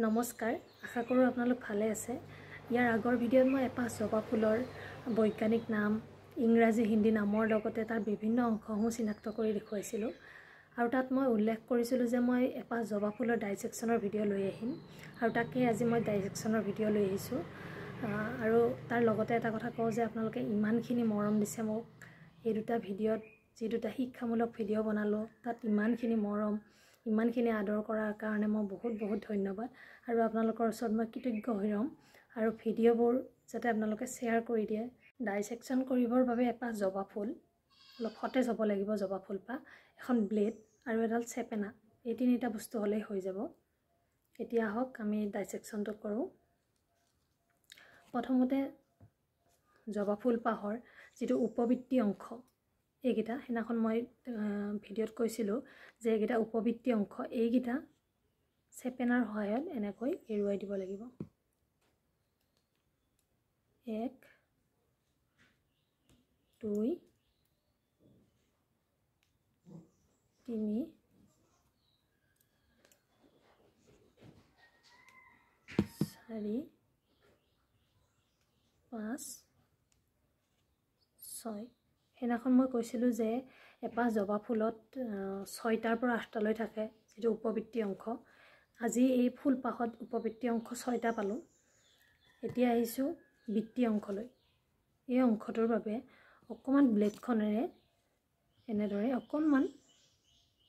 নমস্কাৰ আশা কৰো আপোনালোক ভালে আছে ইয়াৰ আগৰ ভিডিঅ'ত মই এপাহ জবা ফুলৰ বৈজ্ঞানিক নাম ইংৰাজী হিন্দী নামৰ লগতে তাৰ বিভিন্ন অংশসমূহ চিনাক্ত কৰি দেখুৱাইছিলোঁ আৰু তাত মই উল্লেখ কৰিছিলোঁ যে মই এপাহ জবা ফুলৰ ডাইজেকশ্যনৰ ভিডিঅ' লৈ আহিম আৰু তাকে আজি মই ডাইজেকশ্যনৰ ভিডিঅ' লৈ আহিছোঁ আৰু তাৰ লগতে এটা কথা কওঁ যে আপোনালোকে ইমানখিনি মৰম দিছে মোক এই দুটা ভিডিঅ'ত যি দুটা শিক্ষামূলক ভিডিঅ' বনালো তাত ইমানখিনি মৰম ইমানখিনি আদৰ কৰাৰ কাৰণে মই বহুত ধন্যবাদ আৰু আপোনালোকৰ ওচৰত মই কৃতজ্ঞ হৈ ৰম আৰু ভিডিঅ'বোৰ যাতে আপোনালোকে শ্বেয়াৰ কৰি দিয়ে ডাইজেকশ্যন কৰিবৰ বাবে এপাহ জবা ফুল অলপ সতেজ হ'ব লাগিব জবা ফুলপাহ এখন ব্লেড আৰু এডাল চেপেনা এই তিনিটা বস্তু হ'লেই হৈ যাব এতিয়া হওক আমি ডাইজেকশ্যনটো কৰোঁ প্ৰথমতে জবা ফুলপাহৰ যিটো উপবৃত্তি অংশ এইকেইটা হেনাখন মই ভিডিঅ'ত কৈছিলোঁ যে এইকেইটা উপবৃত্তি অংশ এইকেইটা চেপেনাৰ সহায়ত এনেকৈ এৰুৱাই দিব লাগিব 1 2 3 4 5 6 হেনাখন মই কৈছিলোঁ যে এপাহ জবা ফুলত 6টাৰ পৰা 8টালৈ থাকে যেটো উপবৃত্তি অংশ আজি এই ফুলপাহত উপবৃত্তি অংশ 6টা পালোঁ এতিয়া আহিছোঁ বৃত্তি অংশলৈ এই অংশটোৰ বাবে অকমান ব্লেডখনেৰে এনেদৰে অকমান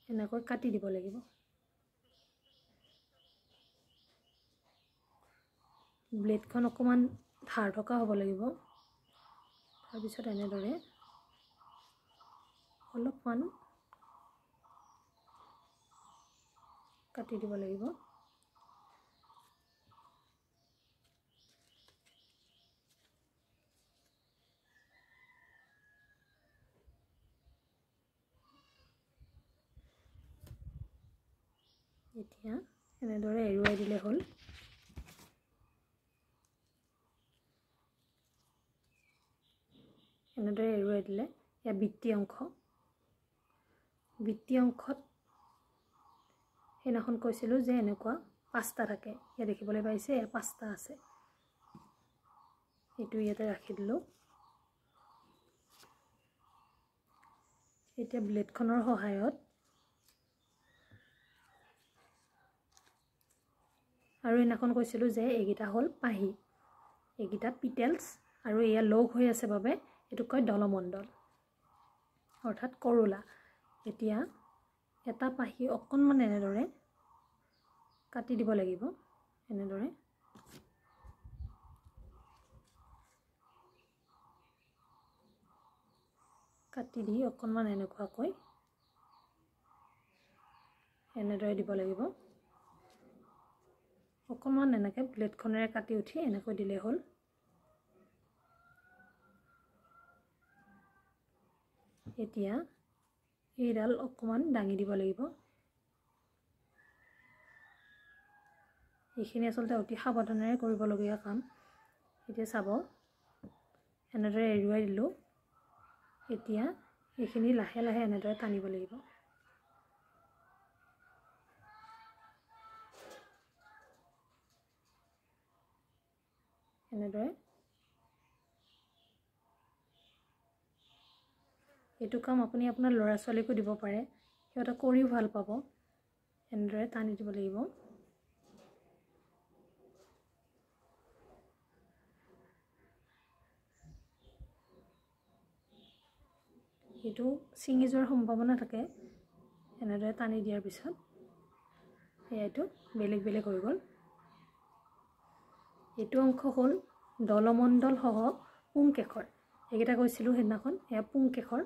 এনেকৈ কাটি দিব লাগিব ব্লেডখন অকমান ধাৰ থকা হ'ব লাগিব তাৰ পিছত এনেদৰে অলপমান কাটি দিব লাগিব এতিয়া এনেদৰে এৰুৱাই দিলে হ'ল এনেদৰে এৰুৱাই দিলে এয়া বৃত্তি অংশত সেইনাখন কৈছিলোঁ যে এনেকুৱা 5টা থাকে ইয়া দেখিবলৈ পাইছে 5টা আছে এইটো ইয়াতে ৰাখি দিলোঁ এতিয়া ব্লেডখনৰ সহায়ত আৰু এনাখন কৈছিলোঁ যে এইকেইটা হ'ল পাহি এইকেইটা পিটেলছ আৰু এয়া লগ হৈ আছে বাবে এটো কয় দলমণ্ডল অৰ্থাৎ কৰোলা এতিয়া এটা পাহি অকনমান এনেদৰে কাটি দিব লাগিব এনেদৰে কাটি দি অকনমান এনেকুৱাকৈ এনেদৰে দিব লাগিব অকনমান এনেকৈ ব্লেডখনেৰে কাটি উঠি এনেকৈ দিলে হ'ল এতিয়া এইডাল অকমান দাঙি দিব লাগিব এইখিনি আসলতে অতি সাৱধানেৰে কৰিবলগীয়া কাম এতিয়া চাব এনেদৰে এৰুৱাই দিলোঁ এতিয়া এইখিনি লাহে লাহে এনেদৰে টানিব লাগিব এনেদৰে এইটো কাম আপুনি আপোনাৰ ল'ৰা ছোৱালীকো দিব পাৰে সিহঁতে কৰিও ভাল পাব এনেদৰে টানি দিব লাগিব এইটো ছিঙি যোৱাৰ সম্ভাৱনা থাকে এনেদৰে টানি দিয়াৰ পিছত এইটো বেলেগ হৈ গ'ল এইটো অংশ হ'ল দলমণ্ডল সহ পুংকেশৰ এইকেইটা কৈছিলোঁ সেইদিনাখন এয়া পুংকেশৰ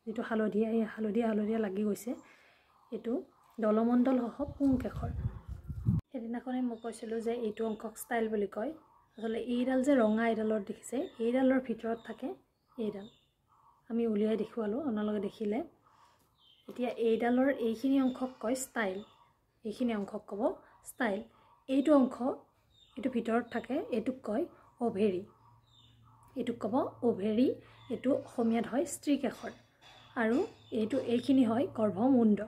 যেটো হালধীয়া লাগি গৈছে এইটো দলমণ্ডল সহ পুংকেশৰ সেইদিনাখনে মই কৈছিলোঁ যে এইটো অংশক ষ্টাইল বুলি কয় আসলে এইডাল যে ৰঙা এইডালত দেখিছে এইডালৰ ভিতৰত থাকে এইডাল আমি উলিয়াই দেখুৱালোঁ আপোনালোকে দেখিলে এতিয়া এইডালৰ এইখিনি অংশক কয় ষ্টাইল এইখিনি অংশক ক'ব ষ্টাইল এইটো অংশ এইটো ভিতৰত থাকে এইটোক কয় ওভেৰী এইটোক ক'ব ওভেৰী এইটো অসমীয়াত হয় স্ত্ৰীকেশৰ আৰু এইখিনি হয় গৰ্ভমুণ্ড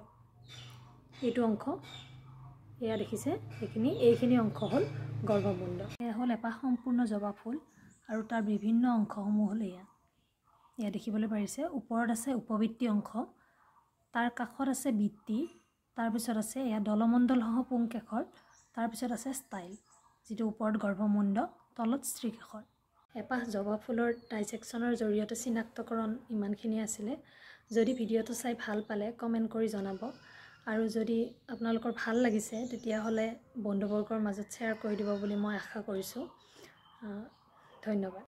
এইটো অংশ এয়া দেখিছে এইখিনি অংশ হ'ল গৰ্ভমুণ্ড। এয়া হ'ল এপাহ সম্পূৰ্ণ জবা ফুল আৰু তাৰ বিভিন্ন অংশসমূহ হ'ল এয়া দেখিবলৈ পাৰিছে। ওপৰত আছে উপবৃত্তি অংশ, তাৰ কাষত আছে বৃত্তি, তাৰপিছত আছে এয়া দলমণ্ডলসহ পুংকেশৰ, তাৰপিছত আছে ষ্টাইল, যিটো ওপৰত গৰ্ভমুণ্ড, তলত স্ত্ৰীকেশৰ। এপাহ জবা ফুলৰ ডাইছেকশ্যনৰ জৰিয়তে চিনাক্তকৰণ ইমানখিনি আছিলে। যদি ভিডিঅ'টো চাই ভাল পালে কমেণ্ট কৰি জনাব, আৰু যদি আপোনালোকৰ ভাল লাগিছে তেতিয়াহ'লে বন্ধুবৰ্গৰ মাজত শ্বেয়াৰ কৰি দিব বুলি মই আশা কৰিছোঁ। ধন্যবাদ।